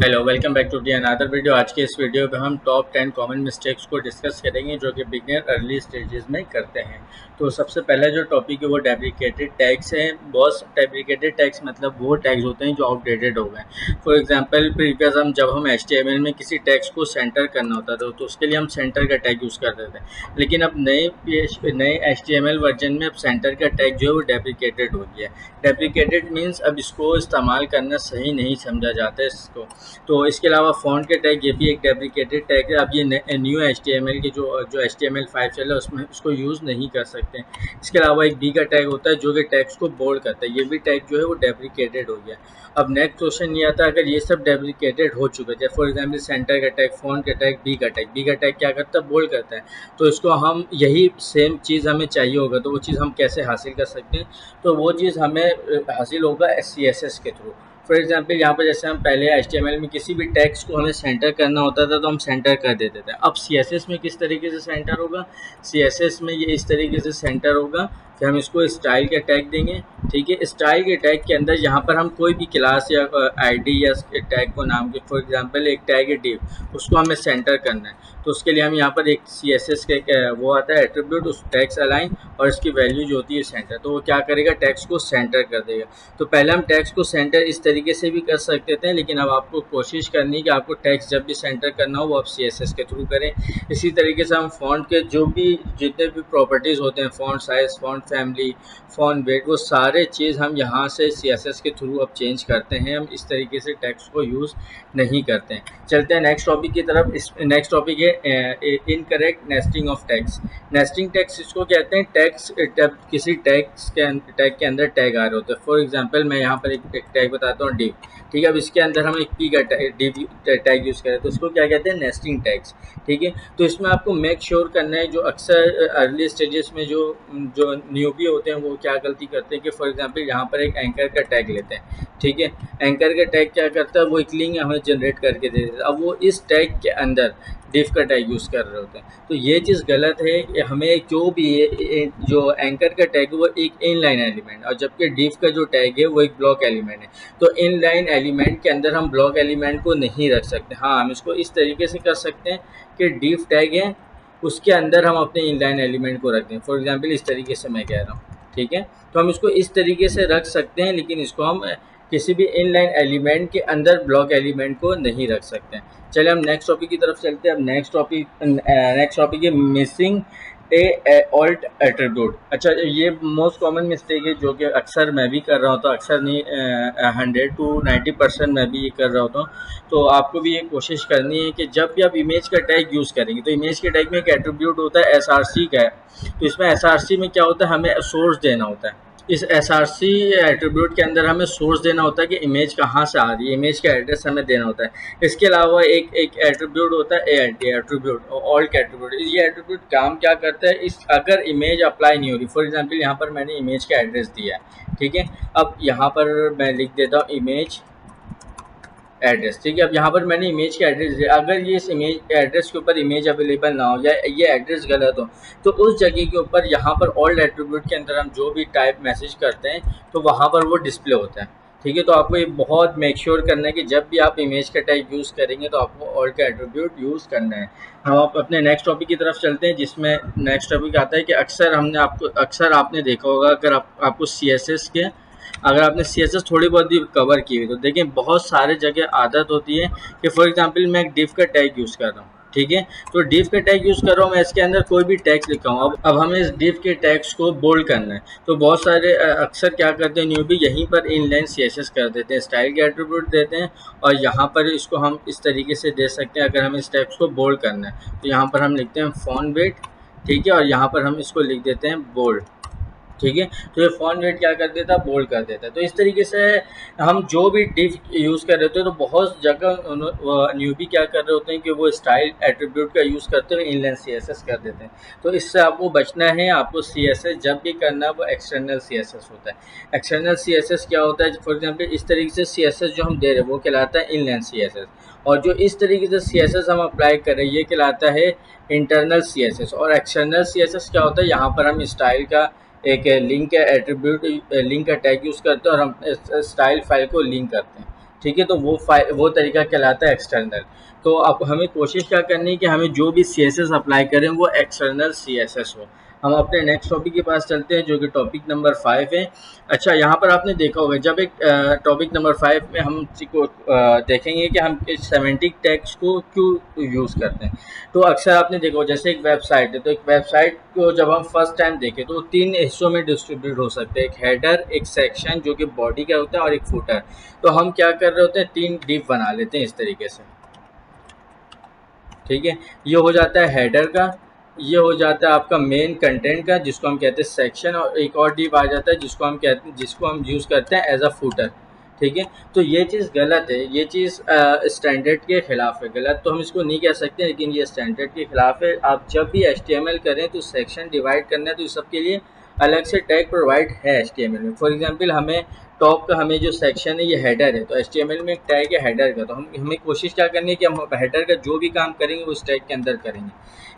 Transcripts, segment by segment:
Hello, welcome back to the another video. आज के इस वीडियो में हम टॉप 10 कॉमन मिस्टेक्स को डिस्कस करेंगे जो कि बिगिनर अर्ली स्टेजेस में करते हैं। तो सबसे पहला जो टॉपिक है वो डेप्रिकेटेड टैग्स है। बहुत डेप्रिकेटेड टैग्स मतलब वो टैग्स होते हैं जो आउटडेटेड हो गए। फॉर एग्जांपल प्रीवियस जब हम HTML में किसी टैग्स को सेंटर करना होता था तो उसके लिए हम सेंटर का टैग यूज़ करते थे, लेकिन अब नए HTML वर्जन में अब सेंटर का टैग जो है वो डेप्रिकेटेड हो गया है। डेप्रिकेटेड मीन्स अब इसको इस्तेमाल करना सही नहीं समझा जाता है इसको। तो इसके अलावा फ़ॉन्ट के टैग ये भी एक डेप्रिकेटेड टैग है। अब ये न्यू HTML की जो HTML5 चल रहा है उसमें इसको यूज़ नहीं कर सकते। इसके अलावा एक बी का टैग होता है जो कि टैग्स को बोल्ड करता है, ये भी टैग जो है वो डेप्रिकेटेड हो गया। अब नेक्स्ट क्वेश्चन ये आता है, अगर ये सब डेप्रिकेटेड हो चुके थे, फॉर एग्जाम्पल सेंटर का टैग, फ़ॉन्ट का टैग, बी का टैग क्या करता है, बोल्ड करता है, तो इसको हम यही सेम चीज़ हमें चाहिए होगा तो वो चीज़ हम कैसे हासिल कर सकते हैं? तो वो चीज़ हमें हासिल होगा CSS के थ्रू। फॉर एग्जाम्पल यहाँ पर जैसे हम पहले HTML में किसी भी टेक्स्ट को हमें सेंटर करना होता था तो हम सेंटर कर देते थे। अब CSS में किस तरीके से सेंटर होगा? CSS में ये इस तरीके से सेंटर होगा कि हम इसको स्टाइल का टैग देंगे। ठीक है, स्टाइल के टैग के अंदर यहाँ पर हम कोई भी क्लास या ID या टैग को नाम के, फॉर एग्जाम्पल एक टैग है div, उसको हमें सेंटर करना है तो उसके लिए हम यहाँ पर एक CSS का वो आता है एट्रीब्यूट, उस टैग्स अलाइन और इसकी वैल्यू जो होती है सेंटर, तो वो क्या करेगा, टैग्स को सेंटर कर देगा। तो पहले हम टैग्स को सेंटर इस तरीके से भी कर सकते थे, लेकिन अब आपको कोशिश करनी है कि आपको टैग्स जब भी सेंटर करना हो वो आप CSS के थ्रू करें। इसी तरीके से हम फ़ॉन्ट के जो भी जितने भी प्रॉपर्टीज़ होते हैं, font size, font family, font weight, वो सारे चीज़ हम यहाँ से CSS के थ्रू अब चेंज करते हैं। हम इस तरीके से टैग्स को यूज़ नहीं करते हैं। चलते हैं नेक्स्ट टॉपिक की तरफ। इस नेक्स्ट टॉपिक है incorrect nesting of tags. Nesting tags इसको कहते हैं, टैग्स किसी टैग के अंदर टैग आ रहे होते हैं। फॉर एग्जांपल मैं यहाँ पर एक टैग बताता हूँ, div। ठीक है, अब इसके अंदर हम एक पी का div टैग यूज़ करें तो इसको क्या कहते हैं, नेस्टिंग टैग्स। ठीक है, तो इसमें आपको मेक श्योर करना है, जो अक्सर अर्ली स्टेजेस में जो जो न्यूबी होते हैं वो क्या गलती करते हैं कि फॉर एग्जांपल यहाँ पर एक एंकर का टैग लेते हैं। ठीक है, एंकर का टैग क्या करता है, वो एक लिंक हमें जनरेट करके दे देता है। अब वो इस टैग के अंदर डिव का टैग यूज़ कर रहे होते हैं, तो ये चीज़ गलत है कि हमें जो भी है, जो एंकर का टैग है वो एक इनलाइन एलिमेंट और जबकि डिव का जो टैग है वो एक ब्लॉक एलिमेंट है। तो इनलाइन एलिमेंट के अंदर हम ब्लॉक एलिमेंट को नहीं रख सकते। हाँ, हम इसको इस तरीके से कर सकते हैं कि डिव टैग है उसके अंदर हम अपने इनलाइन एलिमेंट को रख दें। फॉर एग्जाम्पल इस तरीके से मैं कह रहा हूँ। ठीक है, तो हम इसको इस तरीके से रख सकते हैं, लेकिन इसको हम किसी भी इनलाइन एलिमेंट के अंदर ब्लॉक एलिमेंट को नहीं रख सकते हैं। चलिए हम नेक्स्ट टॉपिक की तरफ चलते हैं। अब नेक्स्ट टॉपिक है मिसिंग ए ऑल्ट एट्रीब्यूट। अच्छा, ये मोस्ट कॉमन मिस्टेक है जो कि अक्सर मैं भी कर रहा होता हूँ, अक्सर नहीं 100 to 90% मैं भी ये कर रहा होता हूँ। तो आपको भी ये कोशिश करनी है कि जब भी आप इमेज का टैग यूज़ करेंगे तो इमेज के टैग में एक एट्रीब्यूट होता है SRC का। तो इसमें SRC में क्या होता है, हमें सोर्स देना होता है। इस SRC एट्रीब्यूट के अंदर हमें सोर्स देना होता है कि इमेज कहाँ से आ रही है, इमेज का एड्रेस हमें देना होता है। इसके अलावा एक एक एट्रीब्यूट होता है ALT एट्रीब्यूट, ऑल्ट एट्रीब्यूट। ये एट्रीब्यूट काम क्या करता है, इस अगर इमेज अप्लाई नहीं हो रही, फॉर एग्जांपल यहाँ पर मैंने इमेज का एड्रेस दिया है। ठीक है, अब यहाँ पर मैं लिख देता हूँ इमेज एड्रेस। ठीक है, अब यहाँ पर मैंने इमेज का एड्रेस दिया, अगर ये इस इमेज एड्रेस के ऊपर इमेज अवेलेबल ना हो या ये एड्रेस गलत हो तो उस जगह के ऊपर यहाँ पर ऑल्ट एट्रीब्यूट के अंदर हम जो भी टाइप मैसेज करते हैं तो वहाँ पर वो डिस्प्ले होता है। ठीक है, तो आपको ये बहुत मेक श्योर करना है कि जब भी आप इमेज का टैग यूज़ करेंगे तो आपको ऑल्ट का एट्रीब्यूट यूज़ करना है। हम आप अपने नेक्स्ट टॉपिक की तरफ चलते हैं, जिसमें नेक्स्ट टॉपिक आता है कि अक्सर आपने देखा होगा, अगर आपको CSS के अगर आपने CSS थोड़ी बहुत भी कवर की हुई तो देखिए बहुत सारे जगह आदत होती है कि फॉर एग्जांपल मैं एक div का टैग यूज़ कर रहा हूँ। ठीक है, तो div का टैग यूज़ कर रहा हूँ, मैं इसके अंदर कोई भी टैग्स लिखा हूँ। अब हमें इस div के टैग्स को बोल्ड करना है, तो बहुत सारे अक्सर क्या करते हैं न्यूबी, यहीं पर इनलाइन CSS कर देते हैं, स्टाइल के एट्रीब्यूट देते हैं और यहाँ पर इसको हम इस तरीके से दे सकते हैं। अगर हमें इस टैग्स को बोल्ड करना है तो यहाँ पर हम लिखते हैं फॉन्ट वेट। ठीक है, और यहाँ पर हम इसको लिख देते हैं बोल्ड। ठीक है, तो ये फॉन्ट वेट क्या कर देता है, बोल्ड कर देता है। तो इस तरीके से हम जो भी डिव यूज़ कर रहे होते हैं तो बहुत जगह न्यूबी क्या कर रहे होते हैं कि वो स्टाइल एट्रीब्यूट का यूज़ करते हुए इनलाइन CSS कर देते हैं। तो इससे आपको बचना है। आपको CSS जब भी करना है वो एक्सटर्नल CSS होता है। एक्सटर्नल CSS क्या होता है, फॉर एग्जाम्पल इस तरीके से CSS जो हम दे रहे हैं वो कहलाता है इनलाइन CSS, और जो इस तरीके से CSS हम अप्लाई कर रहे हैं ये कहलाता है इंटरनल CSS। और एक्सटर्नल CSS क्या होता है, यहाँ पर हम स्टाइल का एक लिंक एट्रीब्यूट लिंक का टैग यूज़ करते हैं और हम स्टाइल फाइल को लिंक करते हैं। ठीक है, तो वो तरीका कहलाता है एक्सटर्नल। तो अब हमें कोशिश क्या करनी है कि हमें जो भी सी एस एस अप्लाई करें वो एक्सटर्नल सी एस एस हो। हम अपने नेक्स्ट टॉपिक के पास चलते हैं जो कि टॉपिक नंबर 5 है। अच्छा, यहाँ पर आपने देखा होगा जब एक टॉपिक नंबर 5 में हम को देखेंगे कि हम सेमेंटिक टैग्स को क्यों यूज़ करते हैं। तो अक्सर आपने देखा होगा जैसे एक वेबसाइट है, तो एक वेबसाइट को जब हम फर्स्ट टाइम देखें तो 3 हिस्सों में डिस्ट्रीब्यूट हो सकते हैं, एक हेडर, एक सेक्शन जो कि बॉडी का होता है और एक फुटर। तो हम क्या कर रहे होते हैं, 3 डिव बना लेते हैं इस तरीके से। ठीक है, ये हो जाता है हेडर का, ये हो जाता है आपका मेन कंटेंट का जिसको हम कहते हैं सेक्शन, और एक और डिव आ जाता है जिसको हम कहते हैं, जिसको हम यूज़ करते हैं एज अ फुटर। ठीक है, तो ये चीज़ गलत है, ये चीज़ स्टैंडर्ड के खिलाफ है। गलत तो हम इसको नहीं कह सकते, लेकिन ये स्टैंडर्ड के खिलाफ है। आप जब भी HTML करें तो सेक्शन डिवाइड करना है तो इस सब के लिए अलग से टैग प्रोवाइड है HTML में। फॉर एग्जांपल हमें टॉप का हमें जो सेक्शन है ये हेडर है, तो HTML में एक टैग है हेडर का, तो हमें कोशिश क्या करनी है कि हम हेडर का जो भी काम करेंगे उस टैग के अंदर करेंगे।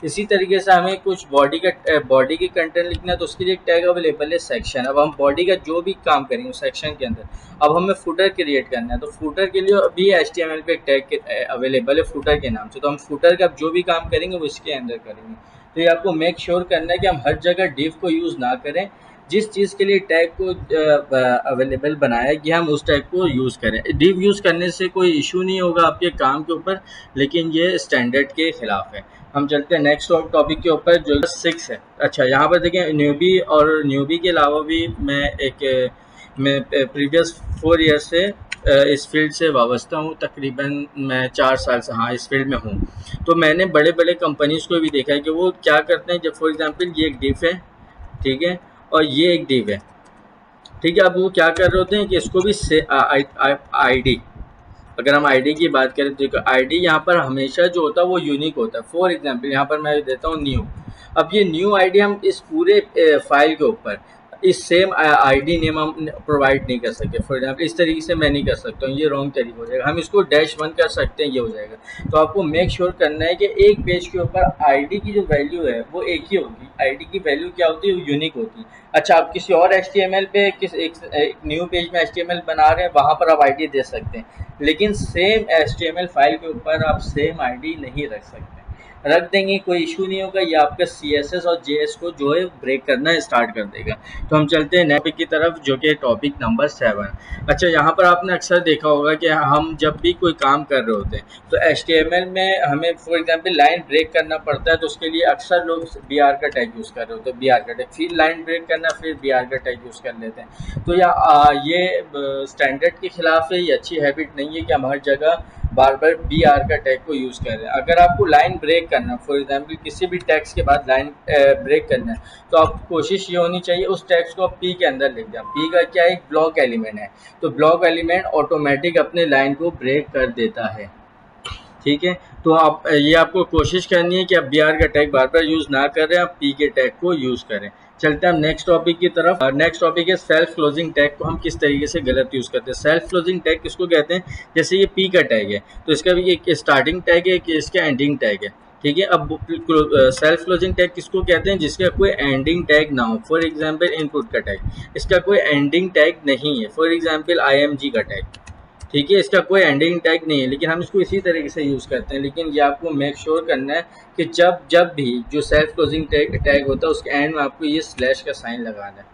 इसी तरीके से हमें कुछ बॉडी की कंटेंट लिखना है तो उसके लिए एक टैग अवेलेबल है सेक्शन। अब हम बॉडी का जो भी काम करेंगे सेक्शन के अंदर, अब हमें फुटर क्रिएट करना है तो फुटर के लिए भी HTML पे एक टैग अवेलेबल है फुटर के नाम से, तो हम फुटर का जो भी काम करेंगे वो इसके अंदर करेंगे। तो ये आपको मेक श्योर करना है कि हम हर जगह डिव को यूज़ ना करें, जिस चीज़ के लिए टैग को अवेलेबल बनाया कि हम उस टैग को यूज़ करें। डिव यूज़ करने से कोई इशू नहीं होगा आपके काम के ऊपर, लेकिन ये स्टैंडर्ड के खिलाफ है। हम चलते हैं नेक्स्ट टॉपिक के ऊपर जो 6 है। अच्छा, यहाँ पर देखें न्यूबी, और न्यूबी के अलावा भी मैं प्रीवियस 4 ईयर से इस फील्ड से वाबस्ता हूँ। तकरीबन मैं 4 साल से हाँ इस फील्ड में हूँ। तो मैंने बड़े बड़े कंपनीज़ को भी देखा है कि वो क्या करते हैं। जब फॉर एग्जांपल ये एक डिव है, ठीक है, और ये एक डिव है, ठीक है। अब वो क्या कर रहे होते हैं कि इसको भी से आईडी, अगर हम आईडी की बात करें तो आईडी यहाँ पर हमेशा जो होता है वो यूनिक होता है। फॉर एग्जांपल यहाँ पर मैं देता हूँ न्यू। अब ये न्यू आईडी हम इस पूरे फाइल के ऊपर इस सेम आईडी नेम हम प्रोवाइड नहीं कर सकते। फॉर एग्जांपल इस तरीके से मैं नहीं कर सकता हूँ, ये रॉन्ग तरीका हो जाएगा। हम इसको -1 कर सकते हैं, ये हो जाएगा। तो आपको मेक श्योर करना है कि एक पेज के ऊपर आईडी की जो वैल्यू है वो एक ही होगी। आईडी की वैल्यू क्या होती है, वो यूनिक होती है। अच्छा, आप किसी और HTML पे एक न्यू पेज में HTML बना रहे हैं, वहाँ पर आप आईडी दे सकते हैं, लेकिन सेम HTML फाइल के ऊपर आप सेम आईडी नहीं रख सकते। रख देंगे कोई इशू नहीं होगा, ये आपका CSS और JS को जो है ब्रेक करना स्टार्ट कर देगा। तो हम चलते हैं टॉपिक की तरफ जो कि टॉपिक नंबर 7। अच्छा, यहाँ पर आपने अक्सर देखा होगा कि हम जब भी कोई काम कर रहे होते हैं तो HTML में हमें फॉर एग्जांपल लाइन ब्रेक करना पड़ता है, तो उसके लिए अक्सर लोग BR का टैग यूज़ कर रहे होते हैं। BR का टैग, फिर लाइन ब्रेक करना, फिर BR का टैग यूज़ कर लेते हैं। तो ये स्टैंडर्ड के खिलाफ है, ये अच्छी हैबिट नहीं है कि हम हर जगह बार बार BR का टैग को यूज़ कर रहे हैं। अगर आपको लाइन ब्रेक करना, फॉर एग्जांपल किसी भी टैग्स के बाद लाइन ब्रेक करना है, तो आपकी कोशिश ये होनी चाहिए उस टैग्स को आप P के अंदर लिख दें। P का क्या है, एक ब्लॉक एलिमेंट है, तो ब्लॉक एलिमेंट ऑटोमेटिक अपने लाइन को ब्रेक कर देता है। ठीक है, तो आप ये आपको कोशिश करनी है कि आप BR का टैग बार बार यूज़ ना करें, आप P के टैग को यूज़ करें। चलते हैं हम नेक्स्ट टॉपिक की तरफ। नेक्स्ट टॉपिक है सेल्फ क्लोजिंग टैग को हम किस तरीके से गलत यूज़ करते हैं। सेल्फ क्लोजिंग टैग किसको कहते हैं, जैसे ये P का टैग है तो इसका भी एक स्टार्टिंग टैग है, कि इसका एंडिंग टैग है। ठीक है, अब सेल्फ क्लोजिंग टैग किसको कहते हैं, जिसका कोई एंडिंग टैग ना हो। फॉर एग्जांपल इनपुट का टैग, इसका कोई एंडिंग टैग नहीं है। फॉर एग्जांपल IMG का टैग, ठीक है, इसका कोई एंडिंग टैग नहीं है, लेकिन हम इसको इसी तरीके से यूज़ करते हैं। लेकिन ये आपको मेक श्योर करना है कि जब भी जो सेल्फ क्लोजिंग टैग होता है उसके एंड में आपको ये स्लैश का साइन लगाना है।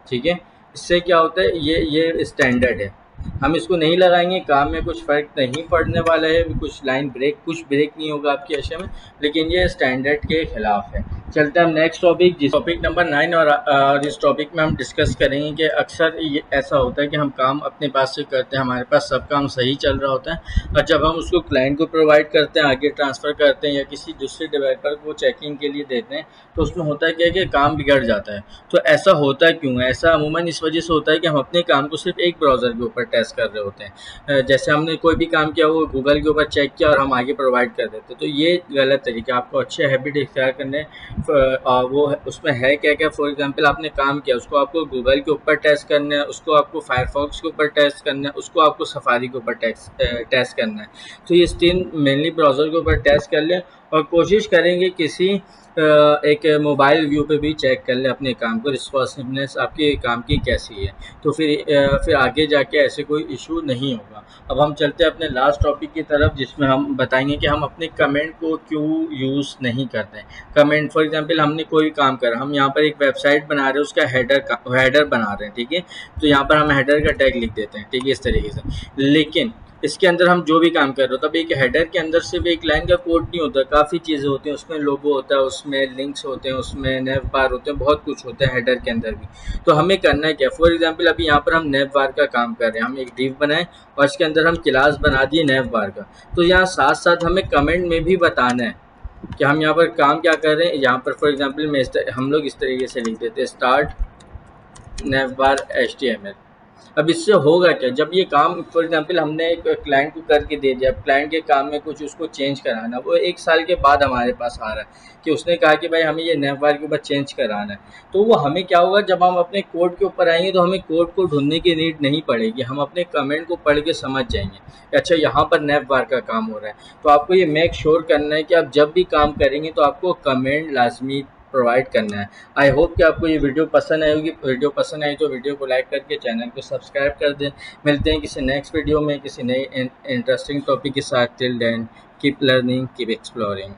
ठीक है, इससे क्या होता है, ये स्टैंडर्ड है, हम इसको नहीं लगाएंगे, काम में कुछ फ़र्क नहीं पड़ने वाला है, कुछ ब्रेक नहीं होगा आपकी अशे में, लेकिन ये स्टैंडर्ड के खिलाफ है। चलते हैं हम नेक्स्ट टॉपिक, जिस टॉपिक नंबर 9, और इस टॉपिक में हम डिस्कस करेंगे कि अक्सर ये ऐसा होता है कि हम काम अपने पास से करते हैं, हमारे पास सब काम सही चल रहा होता है, और जब हम उसको क्लाइंट को प्रोवाइड करते हैं, आगे ट्रांसफ़र करते हैं या किसी दूसरे डेवलपर को चेकिंग के लिए देते हैं, तो उसमें होता है क्या है कि काम बिगड़ जाता है। तो ऐसा होता क्यों है, ऐसा अमूमन इस वजह से होता है कि हम अपने काम को सिर्फ एक ब्राउज़र के ऊपर टेस्ट कर रहे होते हैं। जैसे हमने कोई भी काम किया वो गूगल के ऊपर चेक किया और हम आगे प्रोवाइड कर देते हैं, तो ये गलत तरीका। आपको अच्छे हैबिट इख्तियार करने वो उसमें है क्या क्या। फॉर एग्जांपल आपने काम किया, उसको आपको गूगल के ऊपर टेस्ट करना है, उसको आपको फायरफॉक्स के ऊपर टेस्ट करना है, उसको आपको सफारी के ऊपर टेस्ट करना है। तो ये 3 मेनली ब्राउज़र के ऊपर टेस्ट कर लें और कोशिश करेंगे किसी एक मोबाइल व्यू पे भी चेक कर लें अपने काम को, रिस्पॉन्सिवनेस आपके काम की कैसी है। तो फिर आगे जाके ऐसे कोई इशू नहीं होगा। अब हम चलते हैं अपने लास्ट टॉपिक की तरफ, जिसमें हम बताएंगे कि हम अपने कमेंट को क्यों यूज़ नहीं करते हैं। कमेंट फॉर एग्जांपल हमने कोई काम करा, हम यहाँ पर एक वेबसाइट बना रहे हैं, उसका हेडर बना रहे हैं, ठीक है। तो यहाँ पर हम हेडर का टैग लिख देते हैं, ठीक है, इस तरीके से। लेकिन इसके अंदर हम जो भी काम कर रहे हो, तब एक हेडर के अंदर सिर्फ एक लाइन का कोड नहीं होता, काफ़ी चीज़ें होती हैं उसमें। लोगो होता है उसमें, लिंक्स होते हैं उसमें, नेव बार होते हैं, बहुत कुछ होता है हेडर के अंदर भी। तो हमें करना है क्या, फॉर एग्जांपल अभी यहाँ पर हम नेव बार का काम कर रहे हैं, हम एक डिव बनाए और इसके अंदर हम क्लास बना दिए नेव बार का। तो यहाँ साथ साथ हमें कमेंट में भी बताना है कि हम यहाँ पर काम क्या कर रहे हैं। यहाँ पर फॉर एग्जांपल हम लोग इस तरीके से लिख देते हैं, स्टार्ट नेव बार HTML। अब इससे होगा क्या, जब ये काम फॉर एग्जांपल हमने एक क्लाइंट को करके दे दिया, क्लाइंट के काम में कुछ उसको चेंज कराना, वो 1 साल के बाद हमारे पास आ रहा है कि उसने कहा कि भाई हमें ये नेव बार के ऊपर चेंज कराना है। तो वो हमें क्या होगा, जब हम अपने कोड के ऊपर आएंगे तो हमें कोड को ढूंढने की नीड नहीं पड़ेगी, हम अपने कमेंट को पढ़ के समझ जाएंगे कि अच्छा यहाँ पर नेव बार का काम हो रहा है। तो आपको ये मेक श्योर करना है कि आप जब भी काम करेंगे तो आपको कमेंट लाजमी प्रोवाइड करना है। आई होप कि आपको ये वीडियो पसंद आई होगी। वीडियो पसंद आई तो वीडियो को लाइक करके चैनल को सब्सक्राइब कर दें। मिलते हैं किसी नेक्स्ट वीडियो में किसी नए इंटरेस्टिंग टॉपिक के साथ। Till then keep learning, keep exploring.